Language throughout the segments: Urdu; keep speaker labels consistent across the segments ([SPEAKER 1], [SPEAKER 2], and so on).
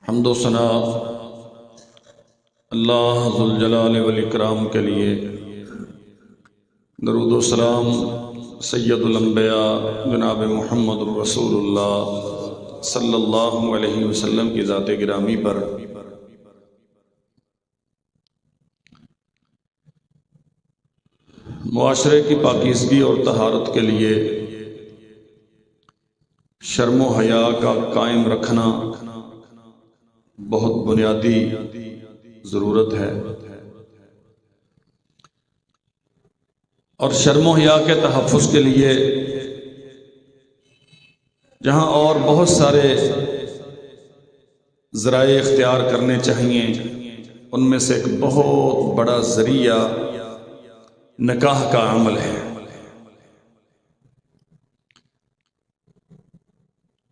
[SPEAKER 1] حمد و ثنا اللہ ذوالجلال والاکرام کے لیے، درود و سلام سید الانبیاء جناب محمد الرسول اللہ صلی اللہ علیہ وسلم کی ذات گرامی پر، معاشرے کی پاکیزگی اور طہارت کے لیے شرم و حیا کا قائم رکھنا بہت بنیادی ضرورت ہے، اور شرم و حیا کے تحفظ کے لیے جہاں اور بہت سارے ذرائع اختیار کرنے چاہیے، ان میں سے ایک بہت بڑا ذریعہ نکاح کا عمل ہے۔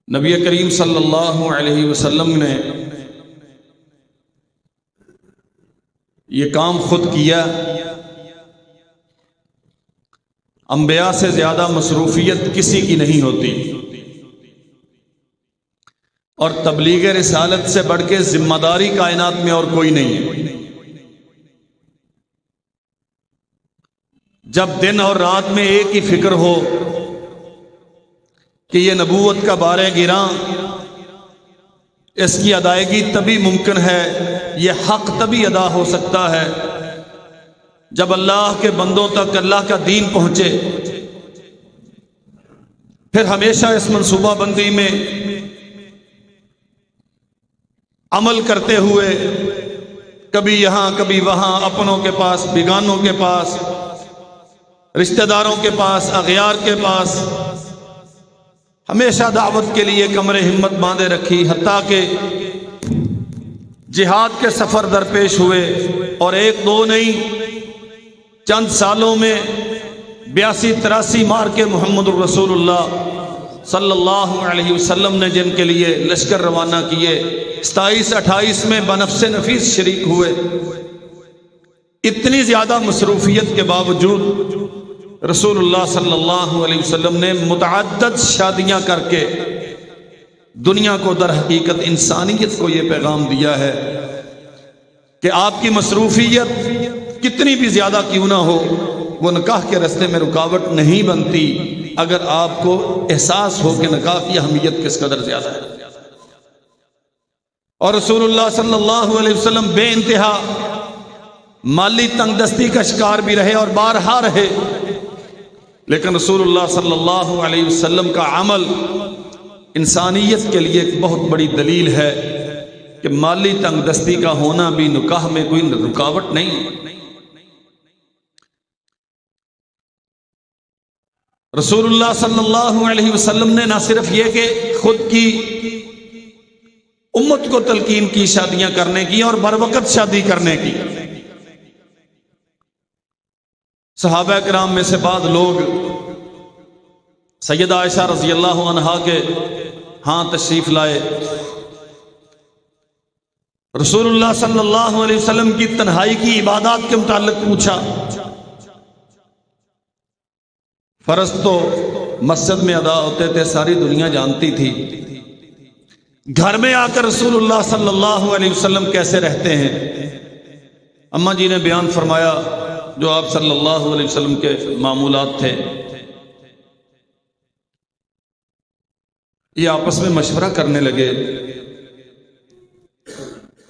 [SPEAKER 1] نبی کریم صلی اللہ علیہ وسلم نے یہ کام خود کیا۔ انبیاء سے زیادہ مصروفیت کسی کی نہیں ہوتی، اور تبلیغ رسالت سے بڑھ کے ذمہ داری کائنات میں اور کوئی نہیں ہے۔ جب دن اور رات میں ایک ہی فکر ہو کہ یہ نبوت کا بارِ گراں، اس کی ادائیگی تبھی ممکن ہے، یہ حق تبھی ادا ہو سکتا ہے جب اللہ کے بندوں تک اللہ کا دین پہنچے۔ پھر ہمیشہ اس منصوبہ بندی میں عمل کرتے ہوئے کبھی یہاں کبھی وہاں، اپنوں کے پاس بیگانوں کے پاس، رشتہ داروں کے پاس، اغیار کے پاس، ہمیشہ دعوت کے لیے کمر ہمت باندھے رکھی، حتیٰ کہ جہاد کے سفر درپیش ہوئے، اور ایک دو نہیں، چند سالوں میں 82-83 مار کے محمد الرسول اللہ صلی اللہ علیہ وسلم نے جن کے لیے لشکر روانہ کیے، 27-28 میں بنفس نفیس شریک ہوئے۔ اتنی زیادہ مصروفیت کے باوجود رسول اللہ صلی اللہ علیہ وسلم نے متعدد شادیاں کر کے دنیا کو در حقیقت انسانیت کو یہ پیغام دیا ہے کہ آپ کی مصروفیت کتنی بھی زیادہ کیوں نہ ہو، وہ نکاح کے راستے میں رکاوٹ نہیں بنتی اگر آپ کو احساس ہو کہ نکاح کی اہمیت کس قدر زیادہ ہے۔ اور رسول اللہ صلی اللہ علیہ وسلم بے انتہا مالی تنگ دستی کا شکار بھی رہے اور بارہا رہے، لیکن رسول اللہ صلی اللہ علیہ وسلم کا عمل انسانیت کے لیے ایک بہت بڑی دلیل ہے کہ مالی تنگ دستی کا ہونا بھی نکاح میں کوئی رکاوٹ نہیں۔ رسول اللہ صلی اللہ علیہ وسلم نے نہ صرف یہ کہ خود کی امت کو تلقین کی شادیاں کرنے کی اور بر وقت شادی کرنے کی، صحابہ کرام میں سے بعض لوگ سیدہ عائشہ رضی اللہ عنہا کے ہاں تشریف لائے، رسول اللہ صلی اللہ علیہ وسلم کی تنہائی کی عبادات کے متعلق پوچھا۔ فرض تو مسجد میں ادا ہوتے تھے، ساری دنیا جانتی تھی، گھر میں آ کر رسول اللہ صلی اللہ علیہ وسلم کیسے رہتے ہیں؟ اماں جی نے بیان فرمایا جو آپ صلی اللہ علیہ وسلم کے معمولات تھے۔ یہ آپس میں مشورہ کرنے لگے،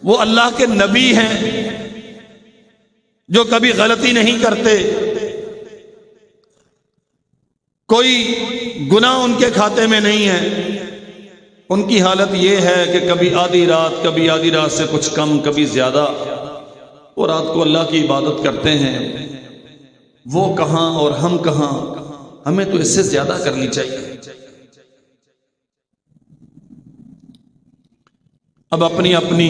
[SPEAKER 1] وہ اللہ کے نبی ہیں جو کبھی غلطی نہیں کرتے، کوئی گناہ ان کے کھاتے میں نہیں ہے، ان کی حالت یہ ہے کہ کبھی آدھی رات سے کچھ کم، کبھی زیادہ، وہ رات کو اللہ کی عبادت کرتے ہیں، وہ کہاں اور ہم کہاں، ہمیں تو اس سے زیادہ کرنی چاہیے۔ اب اپنی اپنی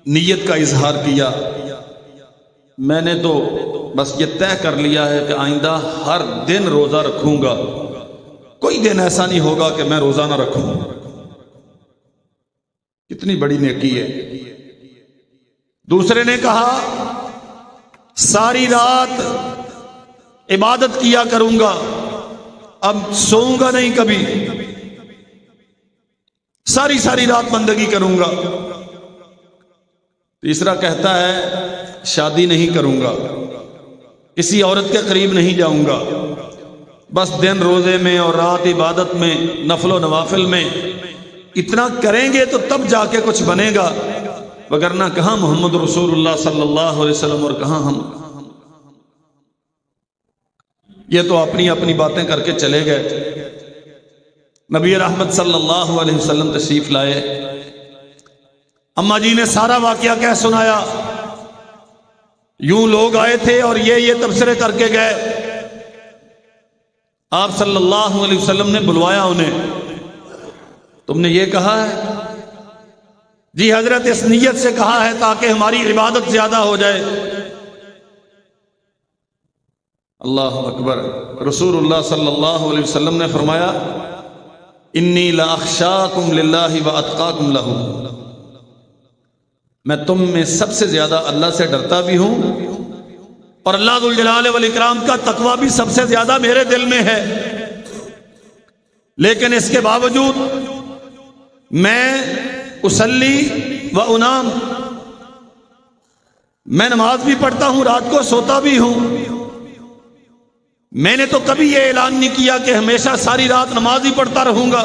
[SPEAKER 1] نیت کا اظہار کیا، میں نے تو بس یہ طے کر لیا ہے کہ آئندہ ہر دن روزہ رکھوں گا، کوئی دن ایسا نہیں ہوگا کہ میں روزہ نہ رکھوں۔ کتنی بڑی نیکی ہے۔ دوسرے نے کہا ساری رات عبادت کیا کروں گا، اب سوؤں گا نہیں کبھی، ساری ساری رات بندگی کروں گا۔ تیسرا کہتا ہے شادی نہیں کروں گا، کسی عورت کے قریب نہیں جاؤں گا، بس دن روزے میں اور رات عبادت میں، نفل و نوافل میں اتنا کریں گے تو تب جا کے کچھ بنے گا، وگرنہ کہاں محمد رسول اللہ صلی اللہ علیہ وسلم اور کہاں ہم۔ یہ تو اپنی اپنی باتیں کر کے چلے گئے۔ نبی رحمت صلی اللہ علیہ وسلم تشریف لائے، اماں جی نے سارا واقعہ کہہ سنایا، یوں لوگ آئے تھے اور یہ تبصرے کر کے گئے۔ آپ صلی اللہ علیہ وسلم نے بلوایا انہیں، تم نے یہ کہا ہے؟ جی حضرت اس نیت سے کہا ہے تاکہ ہماری عبادت زیادہ ہو جائے۔ اللہ اکبر۔ رسول اللہ صلی اللہ علیہ وسلم نے فرمایا انی لاخشاکم للہ واتقاکم لہ، میں تم میں سب سے زیادہ اللہ سے ڈرتا بھی ہوں اور اللہ ذو الجلال والاکرام کا تقوی بھی سب سے زیادہ میرے دل میں ہے، لیکن اس کے باوجود میں اصلی و انام، میں نماز بھی پڑھتا ہوں، رات کو سوتا بھی ہوں۔ میں نے تو کبھی یہ اعلان نہیں کیا کہ ہمیشہ ساری رات نماز ہی پڑھتا رہوں گا۔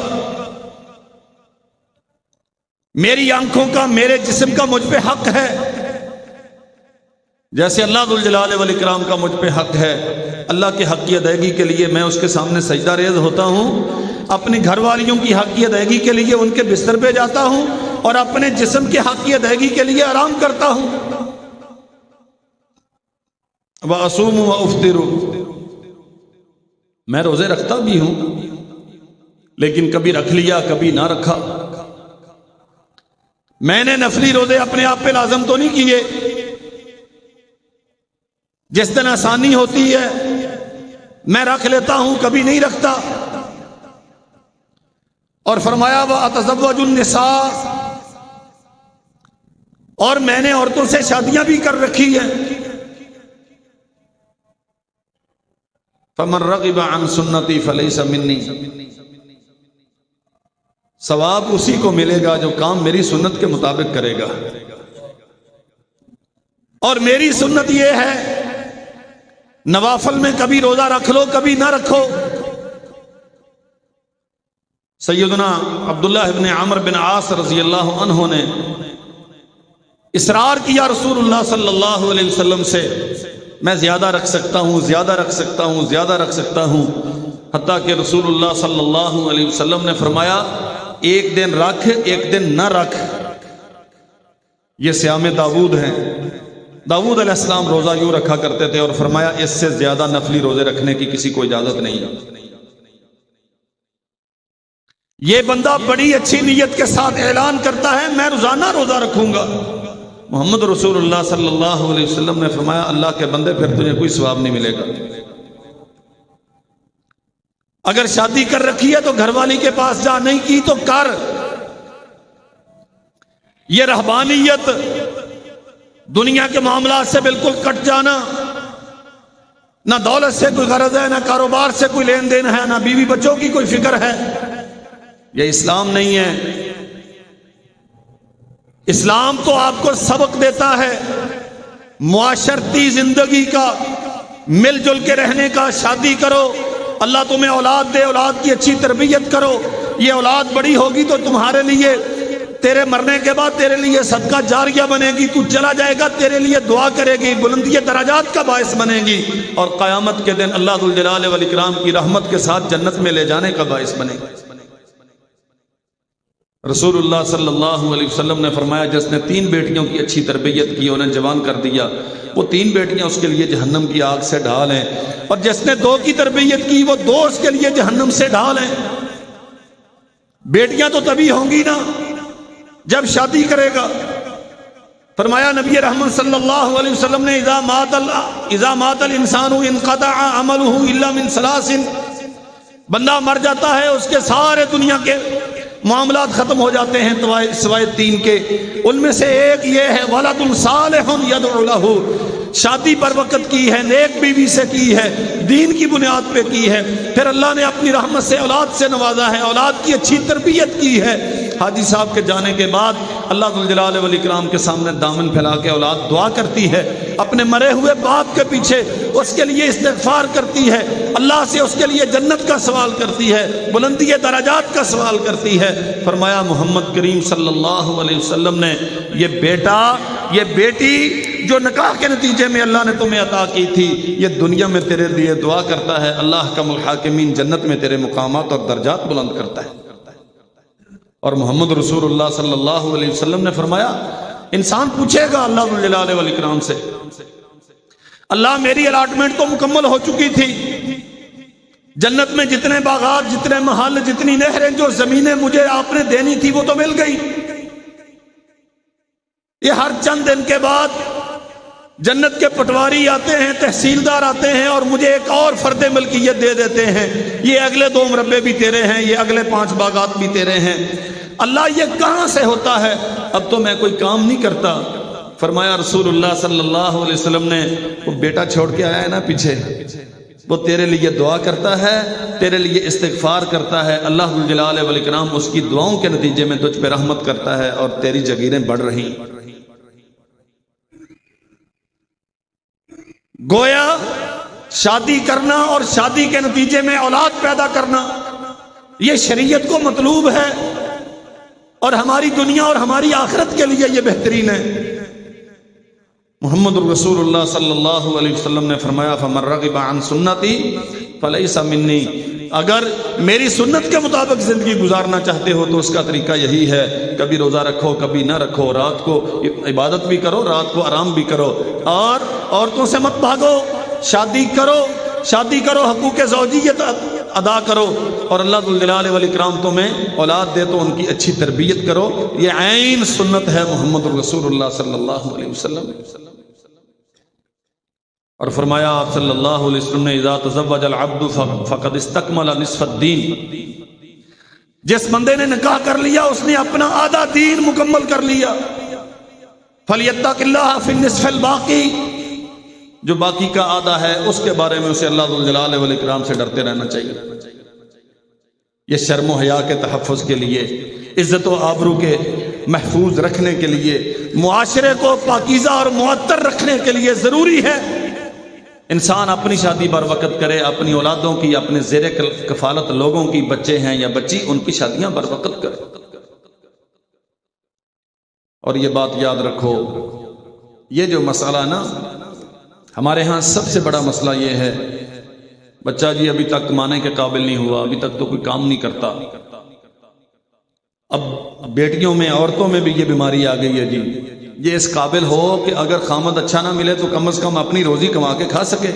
[SPEAKER 1] میری آنکھوں کا، میرے جسم کا مجھ پہ حق ہے، جیسے اللہ ذو الجلال والاکرام کا مجھ پہ حق ہے۔ اللہ کے حق کی ادائیگی کے لیے میں اس کے سامنے سجدہ ریز ہوتا ہوں، اپنی گھر والیوں کی حق کی ادائیگی کے لیے ان کے بستر پہ جاتا ہوں، اور اپنے جسم کے حق کی ادائیگی کے لیے آرام کرتا ہوں۔ وَأَصُومُ وَأُفْطِرُ، میں روزے رکھتا بھی ہوں، لیکن کبھی رکھ لیا کبھی نہ رکھا۔ میں نے نفلی روزے اپنے آپ پہ لازم تو نہیں کیے، جس دن آسانی ہوتی ہے میں رکھ لیتا ہوں، کبھی نہیں رکھتا۔ اور فرمایا وَأَتَزَوَّجُ النِّسَاءَ، اور میں نے عورتوں سے شادیاں بھی کر رکھی ہیں۔ فَمَن رَغِبَ عَن سُنَّتِي فَلَيْسَ مِنِّي، ثواب اسی کو ملے گا جو کام میری سنت کے مطابق کرے گا۔ اور میری سنت یہ ہے، نوافل میں کبھی روزہ رکھ لو کبھی نہ رکھو۔ سیدنا عبداللہ ابن عمر بن عاص رضی اللہ عنہ نے اصرار کیا رسول اللہ صلی اللہ علیہ وسلم سے، میں زیادہ رکھ سکتا ہوں، زیادہ رکھ سکتا ہوں، زیادہ رکھ سکتا ہوں، حتیٰ کہ رسول اللہ صلی اللہ علیہ وسلم نے فرمایا ایک دن رکھ ایک دن نہ رکھ۔ یہ صیام داؤد ہیں، داؤد علیہ السلام روزہ یوں رکھا کرتے تھے، اور فرمایا اس سے زیادہ نفلی روزے رکھنے کی کسی کو اجازت نہیں۔ یہ بندہ بڑی اچھی نیت کے ساتھ اعلان کرتا ہے میں روزانہ روزہ رکھوں گا۔ محمد رسول اللہ صلی اللہ علیہ وسلم نے فرمایا اللہ کے بندے پھر تجھے کوئی ثواب نہیں ملے گا۔ اگر شادی کر رکھی ہے تو گھر والی کے پاس جا، نہیں کی تو کر۔ یہ رہبانیت، دنیا کے معاملات سے بالکل کٹ جانا، نہ دولت سے کوئی غرض ہے، نہ کاروبار سے کوئی لین دین ہے، نہ بیوی بچوں کی کوئی فکر ہے، یہ اسلام نہیں ہے۔ اسلام تو آپ کو سبق دیتا ہے معاشرتی زندگی کا، مل جل کے رہنے کا۔ شادی کرو، اللہ تمہیں اولاد دے، اولاد کی اچھی تربیت کرو، یہ اولاد بڑی ہوگی تو تمہارے لیے، تیرے مرنے کے بعد تیرے لیے صدقہ جاریہ بنے گی، تو چلا جائے گا تیرے لیے دعا کرے گی، بلندی درجات کا باعث بنے گی، اور قیامت کے دن اللہ ذو الجلال والاکرام کی رحمت کے ساتھ جنت میں لے جانے کا باعث بنے گی۔ رسول اللہ صلی اللہ علیہ وسلم نے فرمایا جس نے 3 بیٹیوں کی اچھی تربیت کی، انہیں جوان کر دیا، وہ 3 بیٹیاں اس کے لیے جہنم کی آگ سے ڈھال ہیں، اور جس نے 2 کی تربیت کی وہ 2 اس کے لیے جہنم سے ڈھال ہیں۔ بیٹیاں تو تبھی ہوں گی نا جب شادی کرے گا۔ فرمایا نبی رحمت صلی اللہ علیہ وسلم نے اذا مات الانسان انقطع عمله الا من 3، بندہ مر جاتا ہے اس کے سارے دنیا کے معاملات ختم ہو جاتے ہیں سوائے 3 کے، ان میں سے ایک یہ ہے ولد صالح یدعو لہ، شادی پر وقت کی ہے، نیک بیوی سے کی ہے، دین کی بنیاد پہ کی ہے، پھر اللہ نے اپنی رحمت سے اولاد سے نوازا ہے، اولاد کی اچھی تربیت کی ہے، حاجی صاحب کے جانے کے بعد اللہ ذو الجلال والاکرام کے سامنے دامن پھیلا کے اولاد دعا کرتی ہے، اپنے مرے ہوئے باپ کے پیچھے اس کے لیے استغفار کرتی ہے، اللہ سے اس کے لیے جنت کا سوال کرتی ہے، بلندی درجات کا سوال کرتی ہے۔ فرمایا محمد کریم صلی اللہ علیہ وسلم نے یہ بیٹا، یہ بیٹی جو نکاح کے نتیجے میں اللہ نے تمہیں عطا کی تھی، یہ دنیا میں تیرے لیے دعا کرتا ہے، اللہ حکم الحاکمین جنت میں تیرے مقامات اور درجات بلند کرتا ہے۔ اور محمد رسول اللہ صلی اللہ علیہ وسلم نے فرمایا انسان پوچھے گا اللہ ذو الجلال والاکرام سے، اللہ میری الاٹمنٹ تو مکمل ہو چکی تھی، جنت میں جتنے باغات، جتنے محل، جتنی نہریں، جو زمینیں مجھے آپ نے دینی تھی وہ تو مل گئی، یہ ہر چند دن کے بعد جنت کے پٹواری آتے ہیں، تحصیلدار آتے ہیں اور مجھے ایک اور فرد ملکیت دے دیتے ہیں، یہ اگلے 2 مربے بھی تیرے ہیں، یہ اگلے 5 باغات بھی تیرے ہیں۔ اللہ یہ کہاں سے ہوتا ہے؟ اب تو میں کوئی کام نہیں کرتا۔ فرمایا رسول اللہ صلی اللہ علیہ وسلم نے وہ بیٹا چھوڑ کے آیا ہے نا پیچھے، وہ تیرے لیے دعا کرتا ہے، تیرے لیے استغفار کرتا ہے، اللہ ذو الجلال والاکرام اس کی دعاؤں کے نتیجے میں تجھ پہ رحمت کرتا ہے اور تیری جگیریں بڑھ رہی۔ گویا شادی کرنا اور شادی کے نتیجے میں اولاد پیدا کرنا یہ شریعت کو مطلوب ہے اور ہماری دنیا اور ہماری آخرت کے لیے یہ بہترین ہے۔ محمد رسول اللہ صلی اللہ علیہ وسلم نے فرمایا فمن رغب عن سنتی فلیس منی، اگر میری سنت کے مطابق زندگی گزارنا چاہتے ہو تو اس کا طریقہ یہی ہے، کبھی روزہ رکھو کبھی نہ رکھو، رات کو عبادت بھی کرو رات کو آرام بھی کرو، اور عورتوں سے مت بھاگو، شادی کرو، حقوق زوجیت ادا کرو، اور اللہ ذو الجلال والاکرام تمہیں اولاد دے تو ان کی اچھی تربیت کرو۔ یہ عین سنت ہے محمد رسول اللہ صلی اللہ علیہ وسلم۔ اور فرمایا آپ صلی اللہ علیہ وسلم نے اذا تزوج العبد فقد استکمل نصف الدین، جس بندے نے نکاح کر لیا اس نے اپنا آدھا دین مکمل کر لیا۔ فلیتق اللہ فی النصف الباقی، جو باقی کا آدھا ہے اس کے بارے میں اسے اللہ ذو الجلال والاکرام سے ڈرتے رہنا چاہیے۔ یہ شرم و حیا کے تحفظ کے لیے، عزت و آبرو کے محفوظ رکھنے کے لیے، معاشرے کو پاکیزہ اور معطر رکھنے کے لیے ضروری ہے انسان اپنی شادی بر وقت کرے، اپنی اولادوں کی، اپنے زیر کفالت لوگوں کی، بچے ہیں یا بچی، ان کی شادیاں بر وقت کرے۔ اور یہ بات یاد رکھو، یہ جو مسئلہ نا ہمارے ہاں سب سے بڑا مسئلہ یہ ہے، بچہ جی ابھی تک کمانے کے قابل نہیں ہوا، ابھی تک تو کوئی کام نہیں کرتا۔ اب بیٹیوں میں، عورتوں میں بھی یہ بیماری آ گئی ہے جی، یہ اس قابل ہو کہ اگر خامد اچھا نہ ملے تو کم از کم اپنی روزی کما کے کھا سکے۔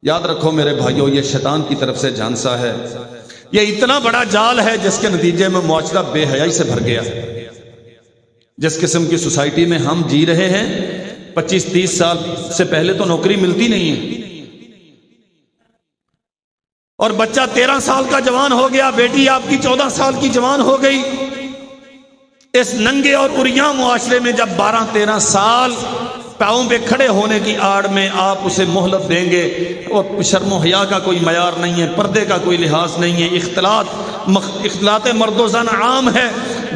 [SPEAKER 1] یاد رکھو میرے بھائیوں، یہ شیطان کی طرف سے جھانسا ہے، یہ اتنا بڑا جال ہے جس کے نتیجے میں معاشرہ بے حیائی سے بھر گیا۔ جس قسم کی سوسائٹی میں ہم جی رہے ہیں، 25-30 سال سے پہلے تو نوکری ملتی نہیں ہے، اور بچہ 13 سال کا جوان ہو گیا، بیٹی آپ کی 14 سال کی جوان ہو گئی۔ اس ننگے اور عریاں معاشرے میں جب 12-13 سال پاؤں پہ کھڑے ہونے کی آڑ میں آپ اسے مہلت دیں گے، اور شرم و حیا کا کوئی معیار نہیں ہے، پردے کا کوئی لحاظ نہیں ہے، اختلاط مرد و زن عام ہے،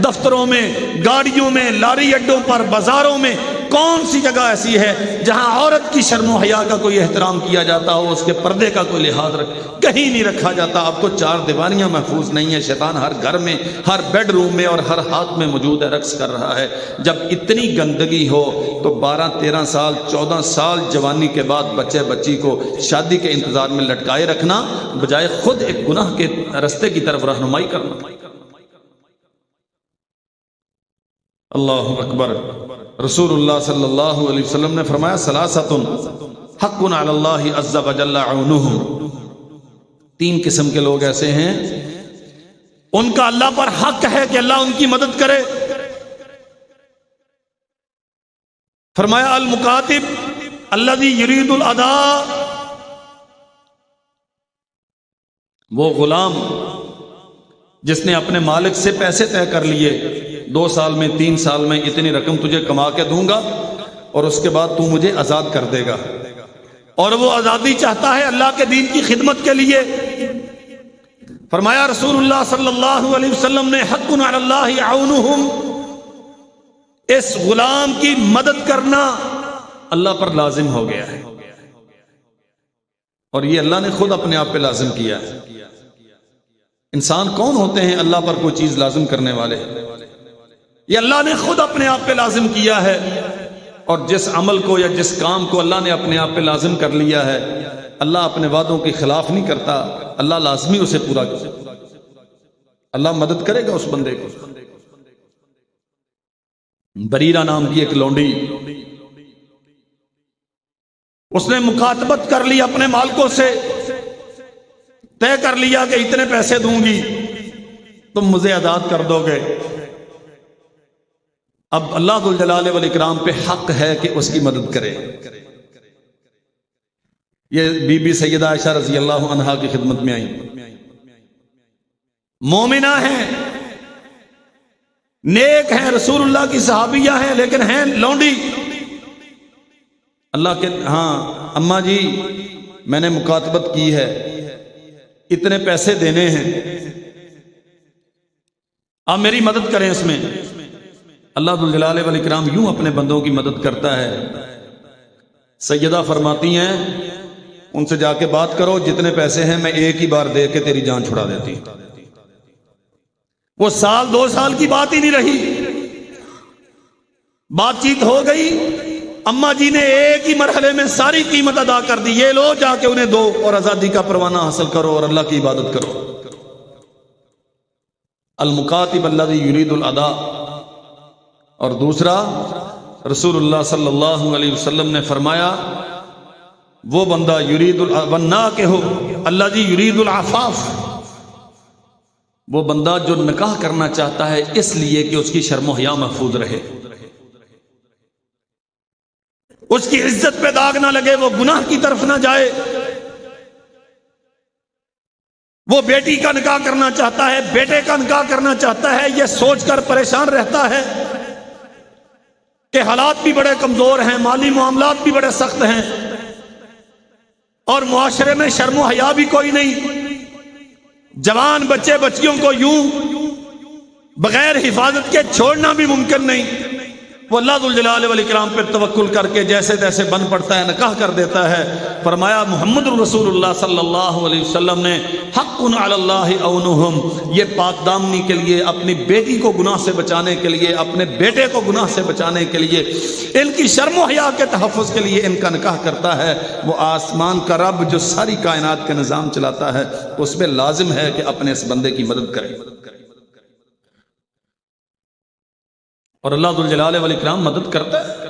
[SPEAKER 1] دفتروں میں، گاڑیوں میں، لاری اڈوں پر، بازاروں میں، کون سی جگہ ایسی ہے جہاں عورت کی شرم و حیا کا کوئی احترام کیا جاتا ہو، اس کے پردے کا کوئی لحاظ کہیں نہیں رکھا جاتا۔ اب تو 4 دیواریاں محفوظ نہیں ہیں، شیطان ہر گھر میں، ہر بیڈ روم میں اور ہر ہاتھ میں موجود ہے، رقص کر رہا ہے۔ جب اتنی گندگی ہو تو 12-13 سال 14 سال جوانی کے بعد بچے بچی کو شادی کے انتظار میں لٹکائے رکھنا بجائے خود ایک گناہ کے رستے کی طرف رہنمائی کرنا۔ اللہ اکبر۔ رسول اللہ صلی اللہ علیہ وسلم نے فرمایا ثلاثۃ حق علی اللہ عز وجل عونہم، 3 قسم کے لوگ ایسے ہیں ان کا اللہ پر حق ہے کہ اللہ ان کی مدد کرے۔ فرمایا المکاتب الذی یرید الاداء، وہ غلام جس نے اپنے مالک سے پیسے طے کر لیے، 2 سال میں 3 سال میں اتنی رقم تجھے کما کے دوں گا اور اس کے بعد تو مجھے آزاد کر دے گا، اور وہ آزادی چاہتا ہے اللہ کے دین کی خدمت کے لیے۔ فرمایا رسول اللہ صلی اللہ علیہ وسلم نے حق علی اللہ عونہم، اس غلام کی مدد کرنا اللہ پر لازم ہو گیا ہے، اور یہ اللہ نے خود اپنے آپ پہ لازم کیا ہے۔ انسان کون ہوتے ہیں اللہ پر کوئی چیز لازم کرنے والے؟ یہ اللہ نے خود اپنے آپ پہ لازم کیا ہے، اور جس عمل کو یا جس کام کو اللہ نے اپنے آپ پہ لازم کر لیا ہے، اللہ اپنے وعدوں کے خلاف نہیں کرتا، اللہ لازمی اسے پورا کرے، اللہ مدد کرے گا اس بندے کو۔ بریرہ نام کی ایک لونڈی، اس نے مکاتبت کر لی اپنے مالکوں سے، طے کر لیا کہ اتنے پیسے دوں گی تم مجھے ادا کر دو گے۔ اب اللہ ذو الجلال والاکرام پہ حق ہے کہ اس کی مدد کرے۔ یہ بی بی سیدہ عائشہ رضی اللہ عنہا کی خدمت میں آئیں، مومنہ ہیں، نیک ہیں، رسول اللہ کی صحابیہ ہیں، لیکن ہیں لونڈی۔ اللہ کے ہاں اماں جی میں نے مکاتبت کی ہے، اتنے پیسے دینے ہیں، آپ میری مدد کریں اس میں۔ اللہ ذو الجلال والاکرام یوں اپنے بندوں کی مدد کرتا ہے۔ سیدہ فرماتی ہیں ان سے جا کے بات کرو، جتنے پیسے ہیں میں ایک ہی بار دے کے تیری جان چھڑا دیتی۔ وہ سال 2 سال کی بات ہی نہیں رہی، بات چیت ہو گئی، اماں جی نے ایک ہی مرحلے میں ساری قیمت ادا کر دی، یہ لو جا کے انہیں دو اور آزادی کا پروانہ حاصل کرو اور اللہ کی عبادت کرو۔ المکاتب الذی یرید الاداء۔ اور دوسرا رسول اللہ صلی اللہ علیہ وسلم نے فرمایا وہ بندہ یرید والناکح الذی یرید العفاف، وہ بندہ جو نکاح کرنا چاہتا ہے اس لیے کہ اس کی شرم و حیا محفوظ رہے، اس کی عزت پہ داغ نہ لگے، وہ گناہ کی طرف نہ جائے۔ وہ بیٹی کا نکاح کرنا چاہتا ہے، بیٹے کا نکاح کرنا چاہتا ہے، یہ سوچ کر پریشان رہتا ہے کہ حالات بھی بڑے کمزور ہیں، مالی معاملات بھی بڑے سخت ہیں، اور معاشرے میں شرم و حیا بھی کوئی نہیں، جوان بچے بچیوں کو یوں بغیر حفاظت کے چھوڑنا بھی ممکن نہیں۔ وہ اللہ ذو الجلال والاکرام پر توکل کر کے جیسے تیسے بن پڑتا ہے، نکاح کر دیتا ہے۔ فرمایا محمد رسول اللہ صلی اللہ علیہ وسلم نے حق علی اللہ عونہم، یہ پاک دامنی کے لیے، اپنی بیٹی کو گناہ سے بچانے کے لیے، اپنے بیٹے کو گناہ سے بچانے کے لیے، ان کی شرم و حیا کے تحفظ کے لیے ان کا نکاح کرتا ہے۔ وہ آسمان کا رب جو ساری کائنات کا نظام چلاتا ہے، اس میں لازم ہے کہ اپنے اس بندے کی مدد کرے، اور اللہ ذو الجلال والاکرام مدد کرتا ہے۔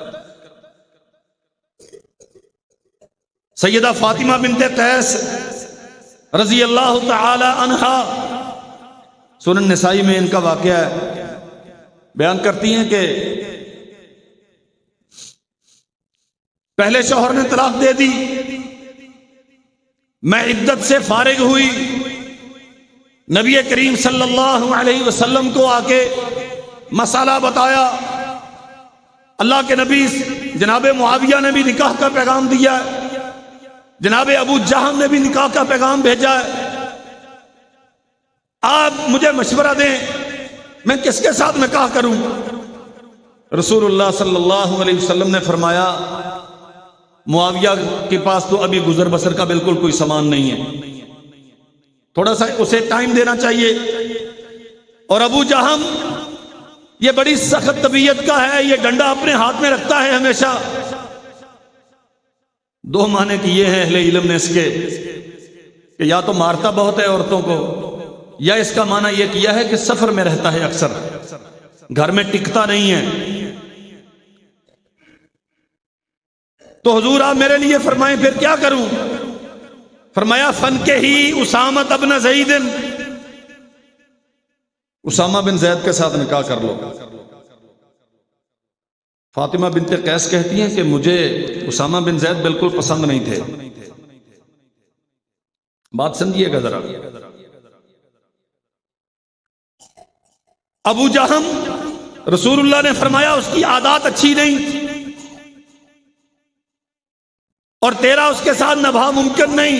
[SPEAKER 1] سیدہ فاطمہ بنت قیس رضی اللہ تعالی عنہا، سنن نسائی میں ان کا واقعہ ہے، بیان کرتی ہیں کہ پہلے شوہر نے طلاق دے دی، میں عدت سے فارغ ہوئی، نبی کریم صلی اللہ علیہ وسلم کو آ کے مسئلہ بتایا، اللہ کے نبی جناب معاویہ نے بھی نکاح کا پیغام دیا ہے، جناب ابو جہل نے بھی نکاح کا پیغام بھیجا ہے، آپ مجھے مشورہ دیں میں کس کے ساتھ نکاح کروں؟ رسول اللہ صلی اللہ علیہ وسلم نے فرمایا معاویہ کے پاس تو ابھی گزر بسر کا بالکل کوئی سامان نہیں ہے، تھوڑا سا اسے ٹائم دینا چاہیے، اور ابو جہل یہ بڑی سخت طبیعت کا ہے، یہ ڈنڈا اپنے ہاتھ میں رکھتا ہے ہمیشہ۔ 2 معنی کیے ہیں اہل علم نے اس کے کہ یا تو مارتا بہت ہے عورتوں کو، یا اس کا معنی یہ کیا ہے کہ سفر میں رہتا ہے، اکثر گھر میں ٹکتا نہیں ہے۔ تو حضور آپ میرے لیے فرمائیں پھر کیا کروں؟ فرمایا فنکحی اسامہ بن زید، اسامہ بن زید کے ساتھ نکاح کر لو۔ فاطمہ بنت قیس کہتی ہیں کہ مجھے اسامہ بن زید بالکل پسند نہیں تھے۔ بات سمجھیے گا ذرا، ابو جہل رسول اللہ نے فرمایا اس کی عادات اچھی نہیں، اور تیرا اس کے ساتھ نبھا ممکن نہیں،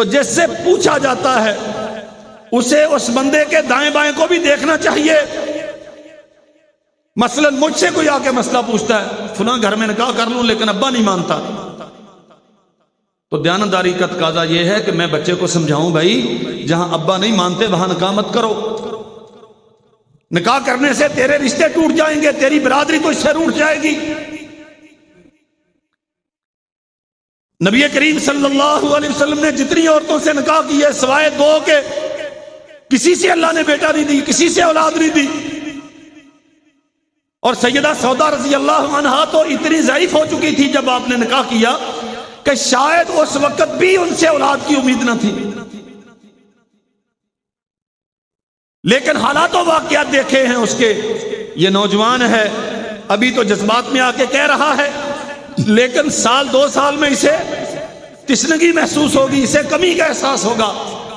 [SPEAKER 1] تو جس سے پوچھا جاتا ہے اسے اس بندے کے دائیں بائیں کو بھی دیکھنا چاہیے. مثلا مجھ سے کوئی آ کے مسئلہ پوچھتا ہے فلاں گھر میں نکاح کر لوں لیکن ابا نہیں مانتا, تو دیانتداری کا تقاضا یہ ہے کہ میں بچے کو سمجھاؤں بھائی جہاں ابا نہیں مانتے وہاں نکاح مت کرو. نکاح کرنے سے تیرے رشتے ٹوٹ جائیں گے, تیری برادری تو اس سے روٹ جائے گی. نبی کریم صلی اللہ علیہ وسلم نے جتنی عورتوں سے نکاح کی ہے سوائے 2 کے, کسی سے اللہ نے بیٹا نہیں دی, کسی سے اولاد نہیں دی. اور سیدہ سودا رضی اللہ عنہا تو اتنی ضعیف ہو چکی تھی جب آپ نے نکاح کیا کہ شاید اس وقت بھی ان سے اولاد کی امید نہ تھی. لیکن حالات و واقعات دیکھے ہیں اس کے. یہ نوجوان ہے, ابھی تو جذبات میں آ کے کہہ رہا ہے, لیکن 1-2 سال میں اسے تشنگی محسوس ہوگی, اسے کمی کا احساس ہوگا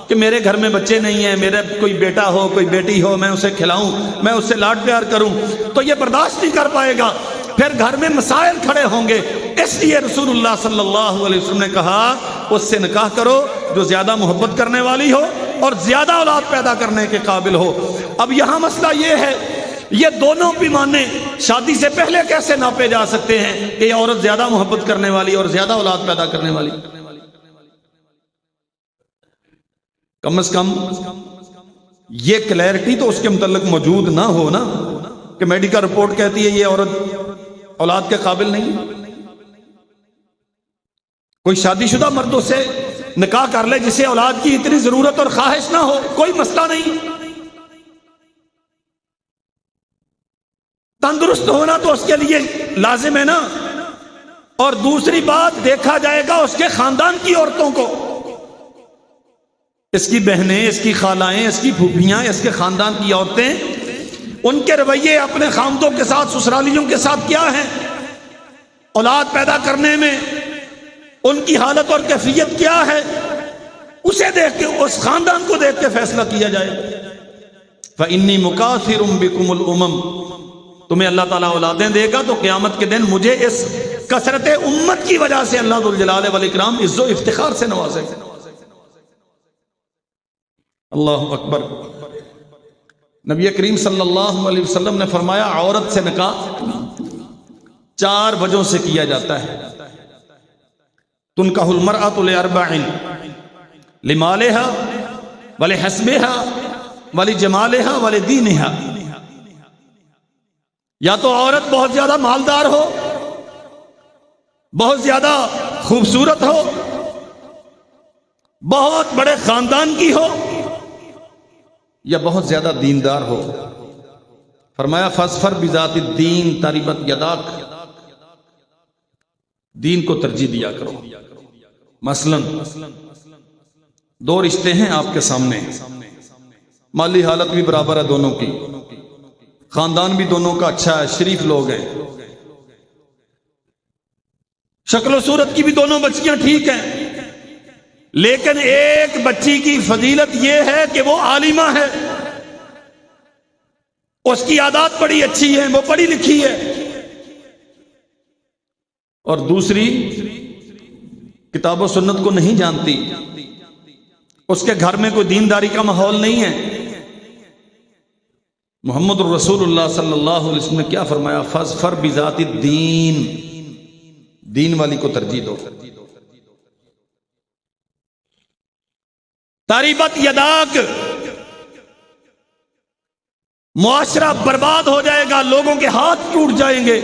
[SPEAKER 1] کہ میرے گھر میں بچے نہیں ہیں, میرا کوئی بیٹا ہو کوئی بیٹی ہو, میں اسے کھلاؤں, میں اس سے لاڈ پیار کروں, تو یہ برداشت نہیں کر پائے گا. پھر گھر میں مسائل کھڑے ہوں گے. اس لیے رسول اللہ صلی اللہ علیہ وسلم نے کہا اس سے نکاح کرو جو زیادہ محبت کرنے والی ہو اور زیادہ اولاد پیدا کرنے کے قابل ہو. اب یہاں مسئلہ یہ ہے, یہ دونوں پیمانے شادی سے پہلے کیسے ناپے جا سکتے ہیں کہ یہ عورت زیادہ محبت کرنے والی اور زیادہ اولاد پیدا کرنے والی؟ کم از کم یہ کلیئرٹی تو اس کے متعلق موجود نہ ہو نا کہ میڈیکل رپورٹ کہتی ہے یہ عورت اولاد کے قابل نہیں. کوئی شادی شدہ مردوں سے نکاح کر لے جسے اولاد کی اتنی ضرورت اور خواہش نہ ہو, کوئی مسئلہ نہیں. تندرست ہونا تو اس کے لیے لازم ہے نا. اور دوسری بات, دیکھا جائے گا اس کے خاندان کی عورتوں کو, اس کی بہنیں, اس کی خالائیں, اس کی پھوپھیاں, اس کے خاندان کی عورتیں, ان کے رویے اپنے خامدوں کے ساتھ, سسرالیوں کے ساتھ کیا ہیں, اولاد پیدا کرنے میں ان کی حالت اور کیفیت کیا ہے, اسے دیکھ کے, اس خاندان کو دیکھ کے فیصلہ کیا جائے. فَإِنِّي مُكَاثِرٌ بِكُمُ الْأُمَمْ, تمہیں اللہ تعالیٰ اولادیں دے گا تو قیامت کے دن مجھے اس کثرت امت کی وجہ سے اللہ ذوالجلال والاکرام عز و افتخار سے نوازے گا. اللہ اکبر. نبی کریم صلی اللہ علیہ وسلم نے فرمایا عورت سے نکاح 4 وجہوں سے کیا جاتا ہے. تنکح المرأۃ لأربع, لمالها ولحسبها ولجمالها ولدینها. یا تو عورت بہت زیادہ مالدار ہو, بہت زیادہ خوبصورت ہو, بہت بڑے خاندان کی ہو, یا بہت زیادہ دیندار ہو. فرمایا فاظفر بذات الدین تربت یداک, دین کو ترجیح دیا کرو. مثلا 2 رشتے ہیں آپ کے سامنے, مالی حالت بھی برابر ہے دونوں کی, خاندان بھی دونوں کا اچھا ہے, شریف لوگ ہیں, شکل و صورت کی بھی دونوں بچیاں ٹھیک ہیں, لیکن ایک بچی کی فضیلت یہ ہے کہ وہ عالمہ ہے, اس کی عادات بڑی اچھی ہیں, وہ پڑھی لکھی ہے, اور دوسری کتاب و سنت کو نہیں جانتی, اس کے گھر میں کوئی دینداری کا ماحول نہیں ہے. محمد الرسول اللہ صلی اللہ علیہ وسلم نے کیا فرمایا؟ فاظفر بذات الدین, دین والی کو ترجیح دو. تریبت یداک, معاشرہ برباد ہو جائے گا, لوگوں کے ہاتھ ٹوٹ جائیں گے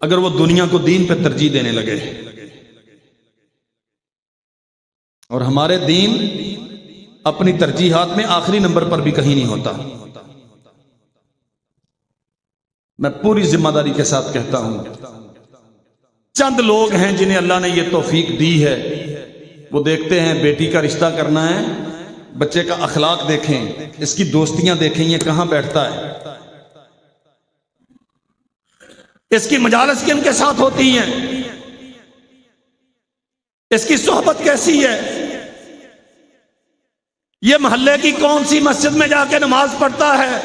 [SPEAKER 1] اگر وہ دنیا کو دین پہ ترجیح دینے لگے. اور ہمارے دین اپنی ترجیحات میں آخری نمبر پر بھی کہیں نہیں ہوتا. میں پوری ذمہ داری کے ساتھ کہتا ہوں, چند لوگ ہیں جنہیں اللہ نے یہ توفیق دی ہے, وہ دیکھتے ہیں بیٹی کا رشتہ کرنا ہے, بچے کا اخلاق دیکھیں, اس کی دوستیاں دیکھیں, یہ کہاں بیٹھتا ہے, اس کی مجالس کن کے ساتھ ہوتی ہیں, اس کی صحبت کیسی ہے, یہ محلے کی کون سی مسجد میں جا کے نماز پڑھتا ہے.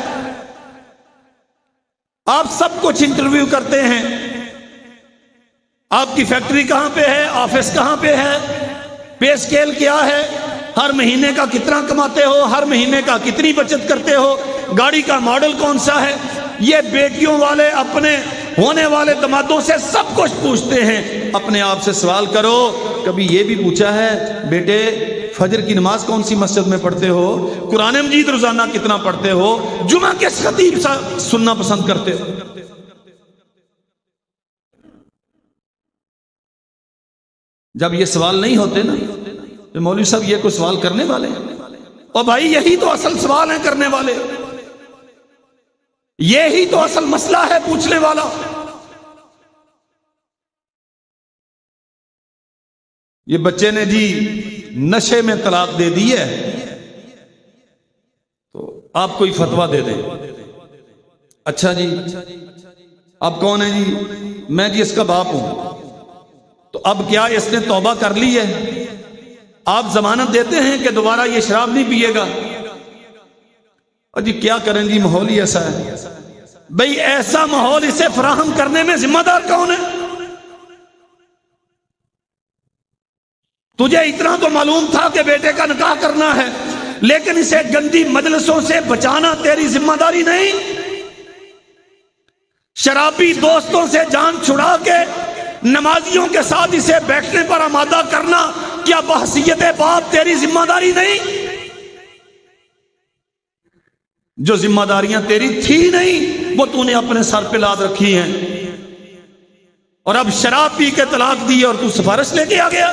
[SPEAKER 1] آپ سب کچھ انٹرویو کرتے ہیں, آپ کی فیکٹری کہاں پہ ہے, آفس کہاں پہ ہے, پے اسکیل کیا ہے، ہر مہینے کا کتنا کماتے ہو، ہر مہینے کا کتنی بچت کرتے ہو، گاڑی کا ماڈل کون سا ہے، یہ بیٹیوں والے اپنے ہونے والے دامادوں سے سب کچھ پوچھتے ہیں۔ اپنے آپ سے سوال کرو، کبھی یہ بھی پوچھا ہے بیٹے فجر کی نماز کون سی مسجد میں پڑھتے ہو، قرآن مجید روزانہ کتنا پڑھتے ہو، جمعہ کس خطیب سے سننا پسند کرتے ہو؟ جب یہ سوال نہیں ہوتے نا تو مولوی صاحب یہ کوئی سوال کرنے والے ہیں؟ اور بھائی یہی تو اصل سوال ہیں کرنے والے، یہی تو اصل مسئلہ ہے پوچھنے والا۔ یہ بچے نے جی نشے میں طلاق دے دی ہے تو آپ کوئی فتویٰ دے دیں۔ اچھا جی آپ کون ہیں جی؟ میں جی اس کا باپ ہوں۔ تو اب کیا اس نے توبہ کر لی ہے؟ آپ ضمانت دیتے ہیں کہ دوبارہ یہ شراب نہیں پیے گا؟ اور جی کیا کریں جی، ماحول ہی ایسا ہے۔ بھئی ایسا ماحول اسے فراہم کرنے میں ذمہ دار کون ہے؟ تجھے اتنا تو معلوم تھا کہ بیٹے کا نکاح کرنا ہے، لیکن اسے گندی مجلسوں سے بچانا تیری ذمہ داری نہیں؟ شرابی دوستوں سے جان چھڑا کے نمازیوں کے ساتھ اسے بیٹھنے پر آمادہ کرنا کیا بحیثیت باپ تیری ذمہ داری نہیں؟ جو ذمہ داریاں تیری تھی نہیں وہ تو نے اپنے سر پہ لاد رکھی ہیں، اور اب شراب پی کے طلاق دی اور تو سفارش لے کے آ گیا۔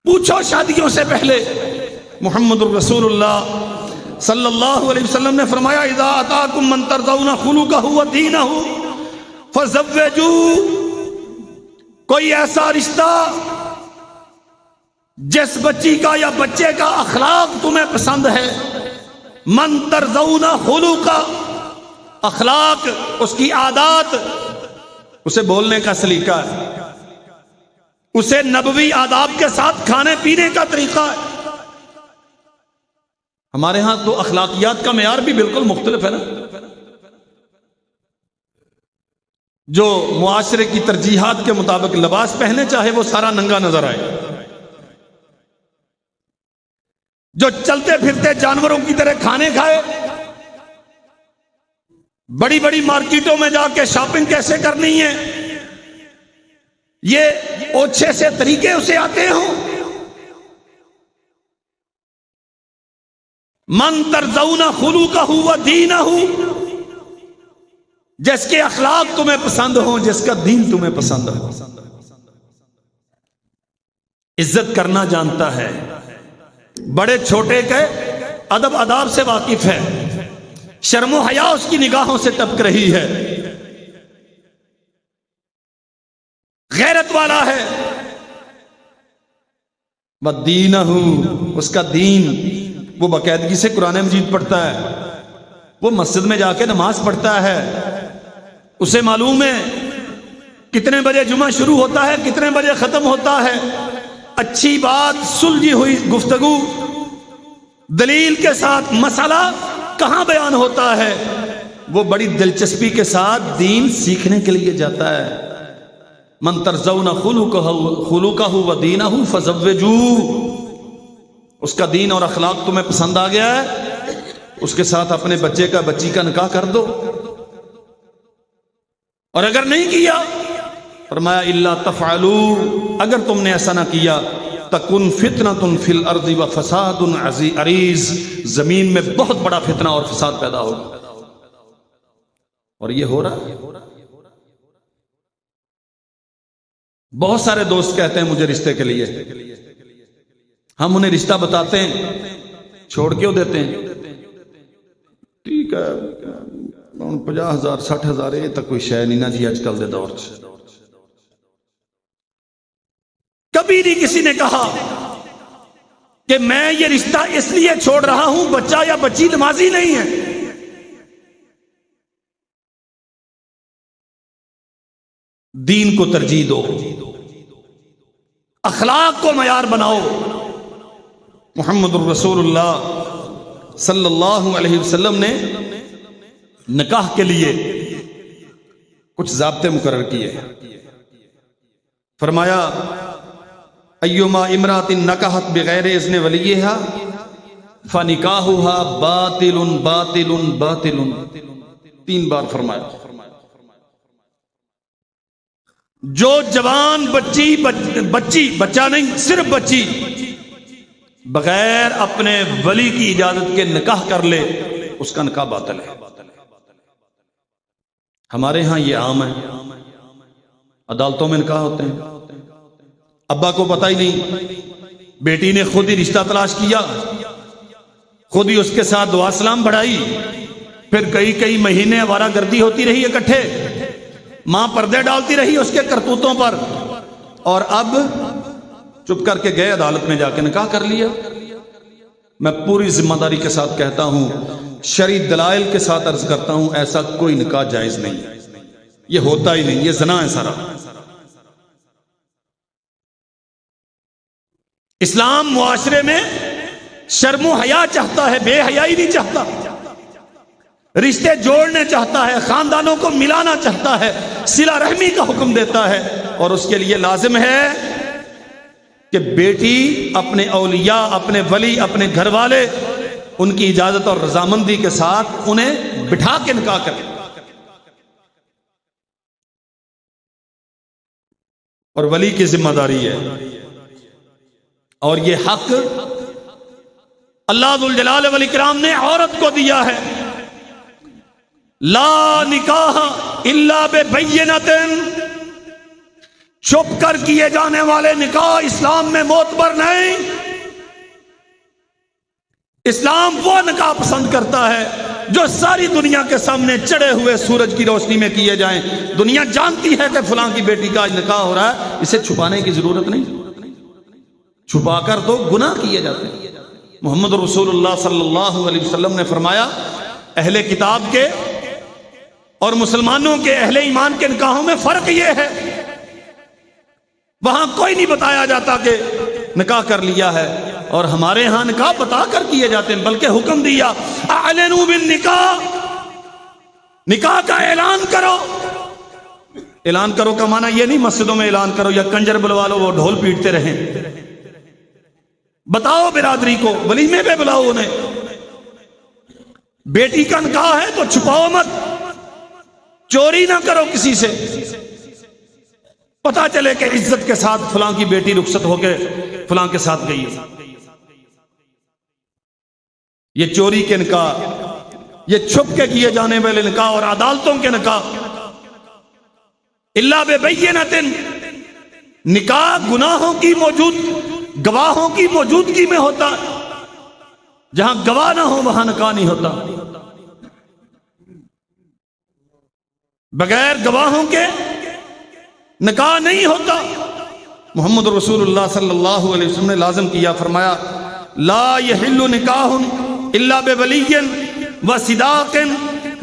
[SPEAKER 1] پوچھو شادیوں سے پہلے، محمد الرسول اللہ صلی اللہ علیہ وسلم نے فرمایا اذا اتاکم من ترضون خلقہ ودینہ فزوجوہ، کوئی ایسا رشتہ جس بچی کا یا بچے کا اخلاق تمہیں پسند ہے، من ترضون خلقہ، اخلاق اس کی عادات، اسے بولنے کا سلیقہ ہے، اسے نبوی آداب کے ساتھ کھانے پینے کا طریقہ ہے۔ ہمارے ہاں تو اخلاقیات کا معیار بھی بالکل مختلف ہے نا۔ جو معاشرے کی ترجیحات کے مطابق لباس پہنے چاہے وہ سارا ننگا نظر آئے، جو چلتے پھرتے جانوروں کی طرح کھانے کھائے، بڑی بڑی مارکیٹوں میں جا کے شاپنگ کیسے کرنی ہے یہ اوچھے سے طریقے اسے آتے ہوں۔ من ترضون خلقہ ودینہ، جس کے اخلاق تمہیں پسند ہوں، جس کا دین تمہیں پسند ہو، عزت کرنا جانتا ہے، بڑے چھوٹے کے ادب آداب سے واقف ہے، شرم و حیا اس کی نگاہوں سے ٹپک رہی ہے، غیرت والا ہے، وَدِّینَهُ، اس کا دین، وہ باقاعدگی سے قرآن مجید پڑھتا ہے، وہ مسجد میں جا کے نماز پڑھتا ہے، اسے معلوم ہے کتنے بجے جمعہ شروع ہوتا ہے، کتنے بجے ختم ہوتا ہے، اچھی بات، سلجھی ہوئی گفتگو، دلیل کے ساتھ مسئلہ کہاں بیان ہوتا ہے، وہ بڑی دلچسپی کے ساتھ دین سیکھنے کے لیے جاتا ہے۔ من ترضون خلقہ ودینہ فزوجوہ، اس کا دین اور اخلاق تمہیں پسند آ گیا ہے، اس کے ساتھ اپنے بچے کا بچی کا نکاح کر دو، اور اگر نہیں کیا فرمایا الا تفعلوا، اگر تم نے ایسا نہ کیا تکن فتنۃ فی الارض وفساد عریض، زمین میں بہت بڑا فتنہ اور فساد پیدا ہوگا، اور یہ ہو رہا ہے۔ بہت سارے دوست کہتے ہیں مجھے رشتے کے لیے، ہم انہیں رشتہ بتاتے ہیں، چھوڑ کیوں دیتے ہیں؟ ٹھیک ہے 50,000 60,000 یہ تک کوئی شے نہیں نا جی آج کل دے دور چ۔ کبھی نہیں کسی نے کہا کہ میں یہ رشتہ اس لیے چھوڑ رہا ہوں بچہ یا بچی نمازی نہیں ہے۔ دین کو ترجیح دو، اخلاق کو معیار بناؤ۔ محمد الرسول اللہ صلی اللہ علیہ وسلم نے نکاح کے لیے کچھ ضابطے مقرر کیے. فرمایا ایما امرات نکحت بغیر اذن ولیہا فنکاحها باطل باطل باطل. 3 بار فرمایا. جو جوان بچہ نہیں صرف بچی بغیر اپنے ولی کی اجازت کے نکاح کر لے اس کا نکاح باطل ہے. ہمارے ہاں یہ عام ہے، عدالتوں میں نکاح ہوتے ہیں. ابا کو پتہ ہی نہیں، بیٹی نے خود ہی رشتہ تلاش کیا، خود ہی اس کے ساتھ دعا سلام بڑھائی، پھر کئی مہینے آوارہ گردی ہوتی رہی اکٹھے، ماں پردے ڈالتی رہی اس کے کرتوتوں پر، اور اب چپ کر کے گئے عدالت میں جا کے نکاح کر لیا. میں پوری ذمہ داری کے ساتھ کہتا ہوں، شرعی دلائل کے ساتھ عرض کرتا ہوں، ایسا کوئی نکاح جائز نہیں، یہ ہوتا ہی نہیں، یہ زنا ہے سارا. اسلام معاشرے میں شرم و حیا چاہتا ہے، بے حیائی نہیں چاہتا. رشتے جوڑنے چاہتا ہے، خاندانوں کو ملانا چاہتا ہے، صلہ رحمی کا حکم دیتا ہے، اور اس کے لیے لازم ہے کہ بیٹی اپنے اولیاء، اپنے ولی، اپنے گھر والے، ان کی اجازت اور رضامندی کے ساتھ انہیں بٹھا کے نکاح کرے. اور ولی کی ذمہ داری ہے، اور یہ حق اللہ ذوالجلال والاکرام نے عورت کو دیا ہے. لا نکاح الا ببینۃ، چھپ کر کیے جانے والے نکاح اسلام میں معتبر نہیں. اسلام وہ نکاح پسند کرتا ہے جو ساری دنیا کے سامنے چڑھے ہوئے سورج کی روشنی میں کیے جائیں. دنیا جانتی ہے کہ فلاں کی بیٹی کا آج نکاح ہو رہا ہے، اسے چھپانے کی ضرورت نہیں. چھپا کر تو گناہ کیے جاتے ہیں. محمد رسول اللہ صلی اللہ علیہ وسلم نے فرمایا، اہل کتاب کے اور مسلمانوں کے، اہل ایمان کے نکاحوں میں فرق یہ ہے، وہاں کوئی نہیں بتایا جاتا کہ نکاح کر لیا ہے، اور ہمارے ہاں نکاح بتا کر کیے جاتے ہیں. بلکہ حکم دیا، اعلنوا بالنکاح، نکاح کا اعلان کرو. اعلان کرو کا معنی یہ نہیں مسجدوں میں اعلان کرو یا کنجر بلوا لو وہ ڈھول پیٹتے رہیں. بتاؤ برادری کو، ولیمے پہ بلاؤ انہیں. بیٹی کا نکاح ہے تو چھپاؤ مت، چوری نہ کرو کسی سے. پتا چلے کہ عزت کے ساتھ فلاں کی بیٹی رخصت ہو کے فلاں کے ساتھ گئی ہے. یہ چوری کے نکاح، یہ چھپ کے کیے جانے والے نکاح اور عدالتوں کے نکاح، الا ببینۃ، نکاح گناہوں کی گواہوں کی موجودگی میں ہوتا ہے. جہاں گواہ نہ ہو وہاں نکاح نہیں ہوتا. بغیر گواہوں کے نکاح نہیں ہوتا. محمد رسول اللہ صلی اللہ علیہ وسلم نے لازم کیا، فرمایا لا یحل نکاح الا بولی وصداق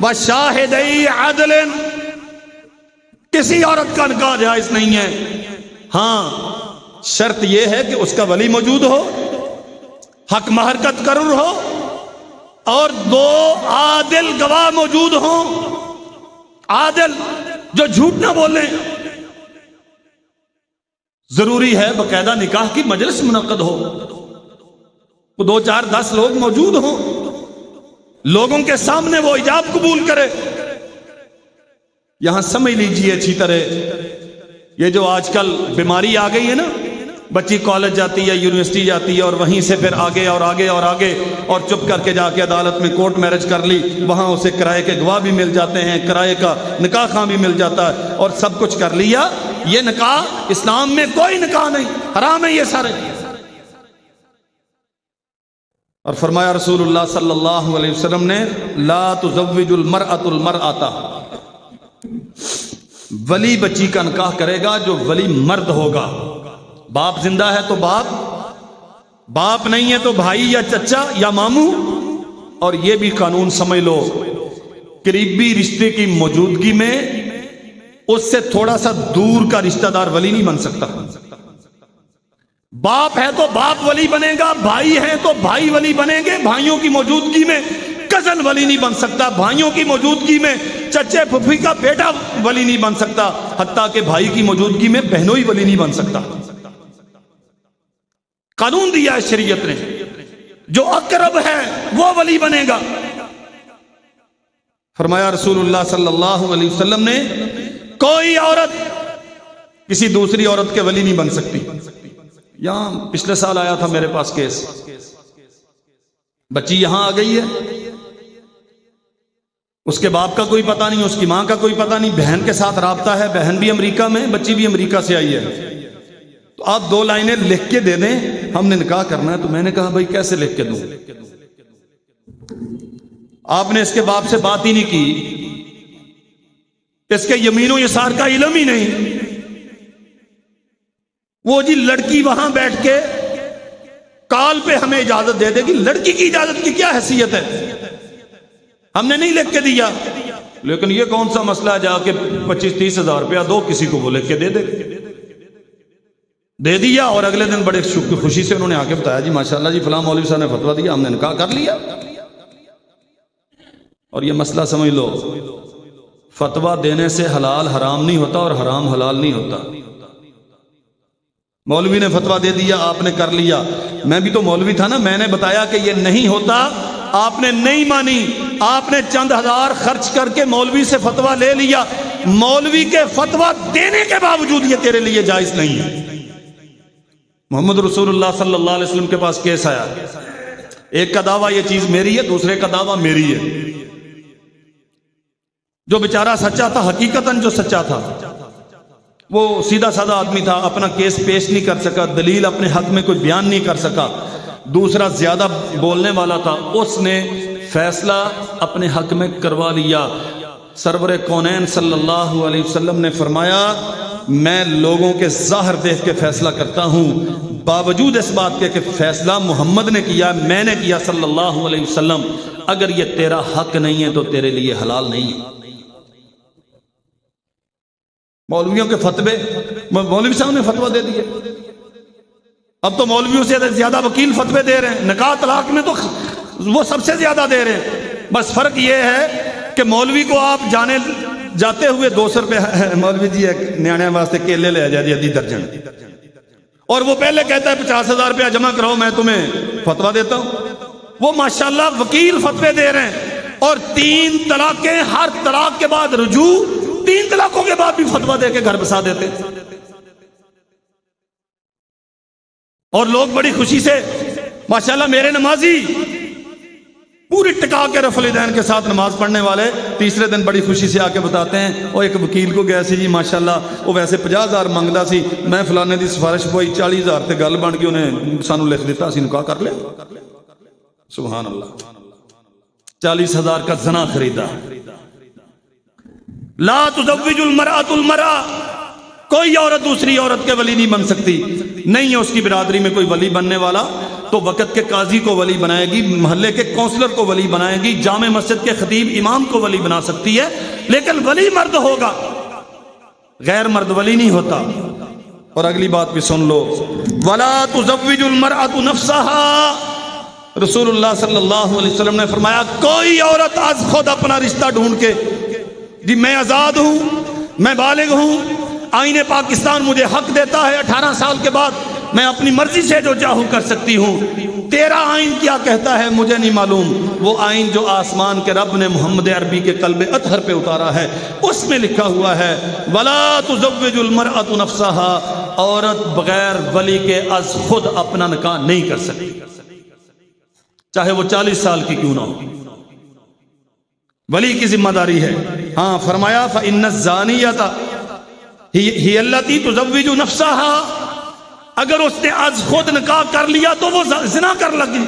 [SPEAKER 1] وشاہدی عدل. کسی عورت کا نکاح جائز نہیں ہے، ہاں شرط یہ ہے کہ اس کا ولی موجود ہو، حق مہر کا تقرر ہو، اور 2 عادل گواہ موجود ہوں. عادل جو جھوٹ نہ بولیں. ضروری ہے باقاعدہ نکاح کی مجلس منعقد ہو، 2 4 10 لوگ موجود ہوں، لوگوں کے سامنے وہ ایجاب قبول کرے. یہاں سمجھ لیجئے اچھی طرح، یہ جو آج کل بیماری آ گئی ہے نا، بچی کالج جاتی ہے، یونیورسٹی جاتی ہے، اور وہیں سے پھر آگے اور آگے اور آگے، اور چپ کر کے جا کے عدالت میں کورٹ میرج کر لی، وہاں اسے کرائے کے گواہ بھی مل جاتے ہیں، کرائے کا نکاح خواہ بھی مل جاتا ہے، اور سب کچھ کر لیا. یہ نکاح اسلام میں کوئی نکاح نہیں، حرام ہے یہ سارے. اور فرمایا رسول اللہ صلی اللہ علیہ وسلم نے، لا تزوج المرأة المرأة، ولی بچی کا نکاح کرے گا جو ولی مرد ہوگا. باپ زندہ ہے تو باپ نہیں ہے تو بھائی یا چچا یا ماموں. اور یہ بھی قانون سمجھ لو، قریبی رشتے کی موجودگی میں اس سے تھوڑا سا دور کا رشتہ دار ولی نہیں بن سکتا. باپ ہے تو باپ ولی بنے گا، بھائی ہے تو بھائی ولی بنیں گے. بھائیوں کی موجودگی میں کزن ولی نہیں بن سکتا، بھائیوں کی موجودگی میں چچے پھپھی کا بیٹا ولی نہیں بن سکتا، حتیٰ کہ بھائی کی موجودگی میں بہنوئی ولی نہیں بن سکتا۔ قانون دیا ہے شریعت نے، جو اقرب ہے وہ ولی بنے گا۔ فرمایا رسول اللہ صلی اللہ علیہ وسلم نے، کوئی عورت کسی دوسری عورت کے ولی نہیں بن سکتی۔ یہاں پچھلے سال آیا تھا میرے پاس کیس، بچی یہاں آ گئی ہے، اس کے باپ کا کوئی پتہ نہیں، اس کی ماں کا کوئی پتہ نہیں، بہن کے ساتھ رابطہ ہے، بہن بھی امریکہ میں، بچی بھی امریکہ سے آئی ہے، تو آپ 2 لائنیں لکھ کے دے دیں، ہم نے نکاح کرنا ہے۔ تو میں نے کہا بھائی کیسے لکھ کے دوں؟ آپ نے اس کے باپ سے بات ہی نہیں کی، اس کے یمین و یسار کا علم ہی نہیں، وہ جی لڑکی وہاں بیٹھ کے کال پہ ہمیں اجازت دے دے گی، لڑکی کی اجازت کی کیا حیثیت ہے؟ ہم نے نہیں لکھ کے دیا، لیکن یہ کون سا مسئلہ ہے جا کے 25-30 ہزار روپیہ دو کسی کو، وہ لکھ کے دے دیا، اور اگلے دن بڑے خوشی سے انہوں نے آ کے بتایا جی ماشاءاللہ جی فلاں مولوی صاحب نے فتویٰ دیا، ہم نے نکاح کر لیا۔ اور یہ مسئلہ سمجھ لو، فتویٰ دینے سے حلال حرام نہیں ہوتا اور حرام حلال نہیں ہوتا۔ مولوی نے فتویٰ دے دیا، آپ نے کر لیا، میں بھی تو مولوی تھا نا، میں نے بتایا کہ یہ نہیں ہوتا، آپ نے نہیں مانی، آپ نے چند ہزار خرچ کر کے مولوی سے فتویٰ لے لیا، مولوی کے فتویٰ دینے کے باوجود یہ تیرے لیے جائز نہیں ہے۔ محمد رسول اللہ صلی اللہ علیہ وسلم کے پاس کیس آیا، ایک کا دعویٰ یہ چیز میری ہے، دوسرے کا دعویٰ میری ہے۔ جو بیچارہ سچا تھا، حقیقتاً جو سچا تھا، وہ سیدھا سادہ آدمی تھا، اپنا کیس پیش نہیں کر سکا، دلیل اپنے حق میں کوئی بیان نہیں کر سکا، دوسرا زیادہ بولنے والا تھا، اس نے فیصلہ اپنے حق میں کروا لیا۔ سرور کونین صلی اللہ علیہ وسلم نے فرمایا، میں لوگوں کے ظاہر دیکھ کے فیصلہ کرتا ہوں، باوجود اس بات کے کہ فیصلہ محمد نے کیا، میں نے کیا صلی اللہ علیہ وسلم، اگر یہ تیرا حق نہیں ہے تو تیرے لیے حلال نہیں ہے۔ مولویوں کے فتوے، مولوی صاحب نے فتویٰ دے دیے، اب تو مولویوں سے زیادہ وکیل فتوے دے رہے ہیں، نکاح طلاق میں تو وہ سب سے زیادہ دے رہے ہیں۔ بس فرق یہ ہے کہ مولوی کو آپ جاتے ہوئے 200 روپے، مولوی جی نیانے واسطے کیلے لے جا جی ادھی درجن، اور وہ پہلے کہتا ہے 50,000 روپیہ جمع کراؤ میں تمہیں فتویٰ دیتا ہوں۔ وہ ماشاءاللہ وکیل فتوے دے رہے ہیں، اور 3 طلاقیں، ہر طلاق کے بعد رجوع، 3 طلاقوں کے بعد بھی فتویٰ دے کے گھر بسا دیتے، اور لوگ بڑی خوشی سے ماشاءاللہ میرے نمازی پوری ٹکا کے رفع الیدین کے ساتھ نماز پڑھنے والے تیسرے دن بڑی خوشی سے آ کے بتاتے ہیں، وہ ایک وکیل کو گیا سی جی ماشاءاللہ، وہ ویسے 50,000 منگدا سی، میں فلانے دی سفارش پوئی 40,000 تے گل بن کے انہیں سانو لکھ دیتا، اسی نکاح کر لے۔ سبحان اللہ، 40,000 کا زنا خریدا۔ لا تزوج المرأة المرأة، کوئی عورت دوسری عورت کے ولی نہیں بن سکتی، نہیں ہے اس کی برادری میں کوئی ولی بننے والا تو وقت کے قاضی کو ولی بنائے گی، محلے کے کونسلر کو ولی بنائے گی، جامع مسجد کے خطیب امام کو ولی بنا سکتی ہے، لیکن ولی مرد ہوگا، غیر مرد ولی نہیں ہوتا۔ اور اگلی بات بھی سن لو، ولا تزوج المرأة نفسها، رسول اللہ صلی اللہ علیہ وسلم نے فرمایا کوئی عورت از خود اپنا رشتہ ڈھونڈ کے جی میں آزاد ہوں، میں بالغ ہوں، آئین پاکستان مجھے حق دیتا ہے 18 سال کے بعد میں اپنی مرضی سے جو چاہوں کر سکتی ہوں، تیرا آئین کیا کہتا ہے مجھے نہیں معلوم، وہ آئین جو آسمان کے رب نے محمد عربی کے قلب اطہر پہ اتارا ہے اس میں لکھا ہوا ہے ولا تزوج المرأة نفسها، عورت بغیر ولی کے از خود اپنا نکاح نہیں کر سکتی، چاہے وہ 40 سال کی کیوں نہ ہو، ولی کی ذمہ داری ہے۔ ہاں فرمایا فإن الزانیۃ ہی التی تزوج نفسها، اگر اس نے از خود نکاح کر لیا تو وہ زنا کر لگی،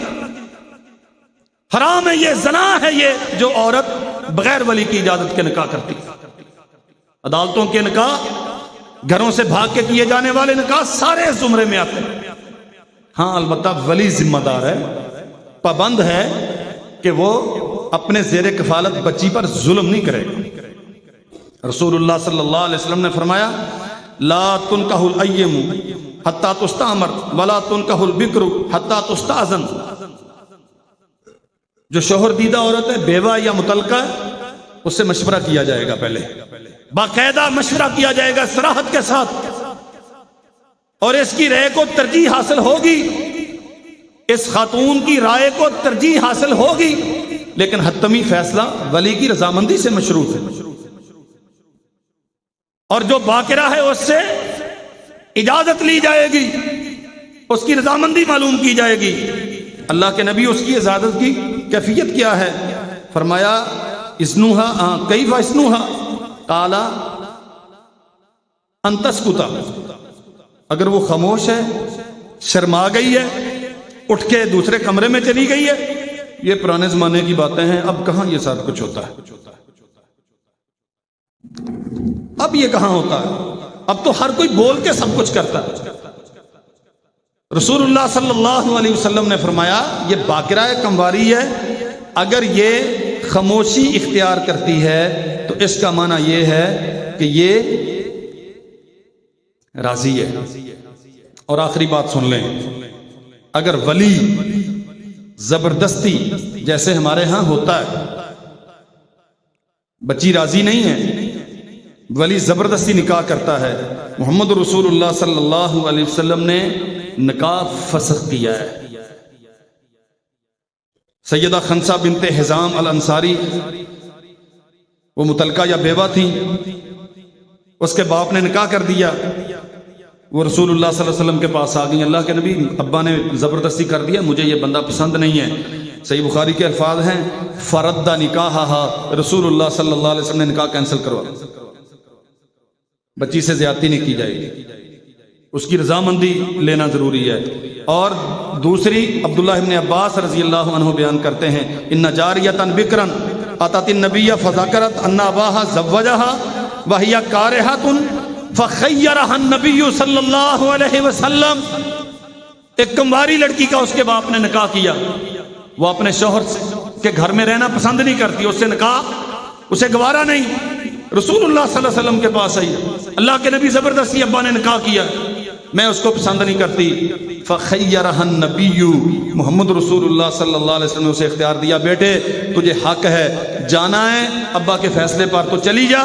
[SPEAKER 1] حرام ہے، یہ زنا ہے یہ جو عورت بغیر ولی کی اجازت کے نکاح کرتی۔ عدالتوں کے نکاح، گھروں سے بھاگ کے کیے جانے والے نکاح سارے اس زمرے میں آتے ہیں۔ ہاں البتہ ولی ذمہ دار ہے، پابند ہے کہ وہ اپنے زیر کفالت بچی پر ظلم نہیں کرے گا۔ رسول اللہ صلی اللہ علیہ وسلم نے فرمایا لا تنکح الایم حتی تستعمر ولا تنکح البکر حتی تستأذن، جو شوہر دیدہ عورت ہے، بیوہ یا مطلقہ، اس سے مشورہ کیا جائے گا، پہلے باقاعدہ مشورہ کیا جائے گا صراحت کے ساتھ، اور اس کی رائے کو ترجیح حاصل ہوگی، اس خاتون کی رائے کو ترجیح حاصل ہوگی، لیکن حتمی فیصلہ ولی کی رضامندی سے مشروط ہے، اور جو باقرہ ہے اس سے اجازت لی جائے گی، اس کی رضامندی معلوم کی جائے گی۔ اللہ کے نبی اس کی اجازت کی کیفیت کیا ہے؟ فرمایا اسنوہا کیف اسنوہا قال ان تسکتا، اگر وہ خاموش ہے، شرما گئی ہے، اٹھ کے دوسرے کمرے میں چلی گئی ہے، یہ پرانے زمانے کی باتیں ہیں، اب کہاں یہ سب کچھ ہوتا ہے، اب یہ کہاں ہوتا ہے، اب تو ہر کوئی بول کے سب کچھ کرتا ہے۔ رسول اللہ صلی اللہ علیہ وسلم نے فرمایا یہ باقرہ کمواری ہے، اگر یہ خاموشی اختیار کرتی ہے تو اس کا معنی یہ ہے کہ یہ راضی ہے۔ اور آخری بات سن لیں، اگر ولی زبردستی، جیسے ہمارے ہاں ہوتا ہے، بچی راضی نہیں ہے، ولی زبردستی نکاح کرتا ہے، محمد رسول اللہ صلی اللہ علیہ وسلم نے نکاح فسخ کیا ہے۔ سیدہ خنسہ بنت حزام الانصاری، وہ مطلقہ یا بیوہ تھی، اس کے باپ نے نکاح کر دیا، وہ رسول اللہ صلی اللہ علیہ وسلم کے پاس آ گئی، اللہ کے نبی ابا نے زبردستی کر دیا، مجھے یہ بندہ پسند نہیں ہے۔ صحیح بخاری کے الفاظ ہیں فرد نکاحہا، رسول اللہ صلی اللہ علیہ وسلم نے نکاح کینسل کروا، بچی سے زیادتی نہیں کی جائے گی، اس کی رضامندی لینا ضروری ہے۔ اور دوسری، عبداللہ ابن عباس رضی اللہ عنہ بیان کرتے ہیں ان جاریۃ بکرا اتت النبی فذکرت ان اباہا زوجہا وہی کارہۃ فخیرہا النبی صلی اللہ علیہ وسلم، ایک کمواری لڑکی کا اس کے باپ نے نکاح کیا، وہ اپنے شوہر کے گھر میں رہنا پسند نہیں کرتی، اس سے نکاح اسے گوارا نہیں، رسول اللہ صلی اللہ علیہ وسلم کے پاس آئی، اللہ کے نبی زبردستی ابا نے نکاح کیا، میں اس کو پسند نہیں کرتی، فخیرہا النبی، محمد رسول اللہ صلی اللہ علیہ وسلم نے اسے اختیار دیا، بیٹے تجھے حق ہے، جانا ہے ابا کے فیصلے پر تو چلی جا،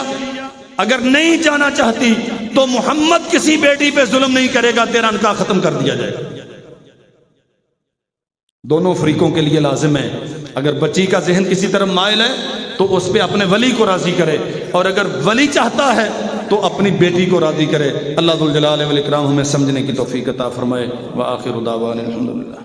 [SPEAKER 1] اگر نہیں جانا چاہتی تو محمد کسی بیٹی پہ ظلم نہیں کرے گا، تیرا نکاح ختم کر دیا جائے گا۔ دونوں فریقوں کے لیے لازم ہے، اگر بچی کا ذہن کسی طرف مائل ہے تو اس پہ اپنے ولی کو راضی کرے، اور اگر ولی چاہتا ہے تو اپنی بیٹی کو راضی کرے۔ اللہ ذوالجلال والاکرام ہمیں سمجھنے کی توفیق عطا فرمائے۔ وآخر دعوانا الحمدللہ۔